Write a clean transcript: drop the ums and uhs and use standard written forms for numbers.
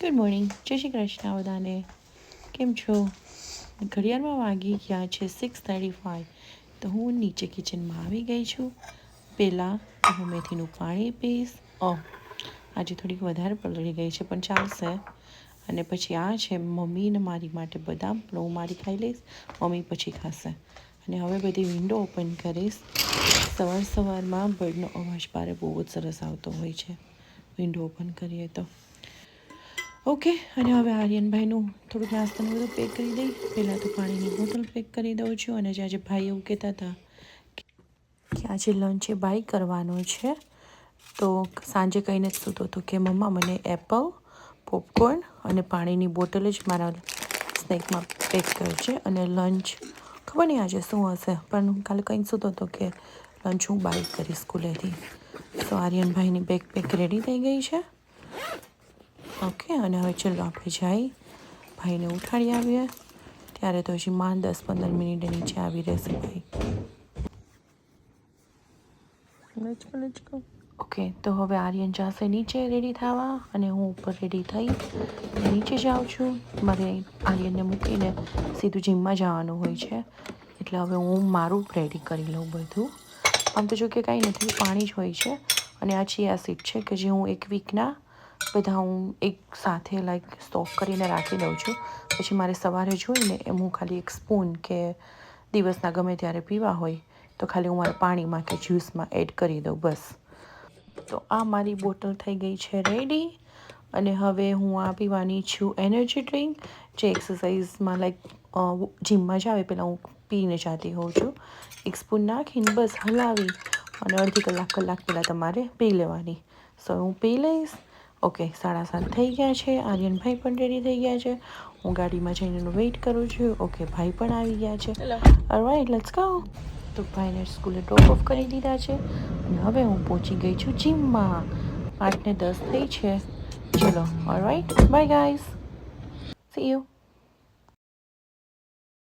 Good morning, જય શ્રી કૃષ્ણ બધાને. કેમ છો? ઘડિયાળમાં વાગી ગયા છે 6:35. તો હું નીચે કિચનમાં આવી ગઈ છું. પહેલાં હું મેથીનું પાણી પીશ. આજે થોડીક વધારે પલળી ગઈ છે પણ ચાલશે. અને પછી આ છે મમ્મીને મારી માટે બદામ, પણ હું મારી ખાઈ લઈશ, મમ્મી પછી ખાશે. અને હવે બધી વિન્ડો ઓપન કરીશ. સવારમાં બર્ડનો અવાજ બારે બહુ જ સરસ આવતો હોય છે વિન્ડો ઓપન કરીએ તો. ઓકે, અને હવે આર્યનભાઈનું થોડુંક નાસ્તાનું બધું પેક કરી દઈ. પહેલાં તો પાણીની બોટલ પેક કરી દઉં છું. અને આજે ભાઈ એવું કહેતા હતા કે આજે લંચ એ બાય કરવાનો છે. તો સાંજે કહીને જ સૂતો હતો કે મમ્મા મને એપલ, પોપકોર્ન અને પાણીની બોટલ જ મારા સ્નેકમાં પેક કરજે. અને લંચ ખબર નહીં આજે શું હશે, પણ કાલે કંઈ સૂતો હતો કે લંચ હું બાય કરીશ સ્કૂલેથી. તો આર્યનભાઈની બેગ પેક રેડી થઈ ગઈ છે. ઓકે, અને હવે ચલો આપણે જઈ ભાઈને ઉઠાડી આવીએ. ત્યારે તો હજી માંડ 10-15 મિનિટે નીચે આવી રહેશે ભાઈ. ઓકે, તો હવે આર્યન જશે નીચે રેડી થવા અને હું ઉપર રેડી થઈ નીચે જાઉં છું. મારે આર્યનને મૂકીને સીધું જીમમાં જવાનું હોય છે, એટલે હવે હું મારું રેડી કરી લઉં બધું. આમ તો જો કે કાંઈ નથી, પાણી જ હોય છે. અને આ ચિયા સીડ છે કે જે હું એક વીકના બધા હું એક સાથે સ્ટોક કરીને રાખી દઉં છું. પછી મારે સવારે જોઈને એમ હું ખાલી એક સ્પૂન કે દિવસના ગમે ત્યારે પીવા હોય તો ખાલી હું મારા પાણીમાં કે જ્યુસમાં એડ કરી દઉં, બસ. તો આ મારી બોટલ થઈ ગઈ છે રેડી. અને હવે હું આ પીવાની છું એનર્જી ડ્રિંક, જે એક્સરસાઇઝમાં જીમમાં જાવે પહેલાં હું પીને જતી હોઉં છું. એક સ્પૂન નાખીને બસ હલાવી અને અડધી કલાક પહેલાં તમારે પી લેવાની. સો હું પી લઈશ. ઓકે, 7:30 થઈ ગયા છે. આર્યનભાઈ પણ રેડી થઈ ગયા છે. હું ગાડીમાં જઈને એનું વેઇટ કરું છું. ઓકે, ભાઈ પણ આવી ગયા છે. All right, let's go. તો ભાઈને સ્કૂલે ડ્રોપ ઓફ કરી દીધા છે. અને હવે હું પહોંચી ગઈ છું જીમમાં. 8:10 થઈ છે. ચલો, all right, by guys, C you.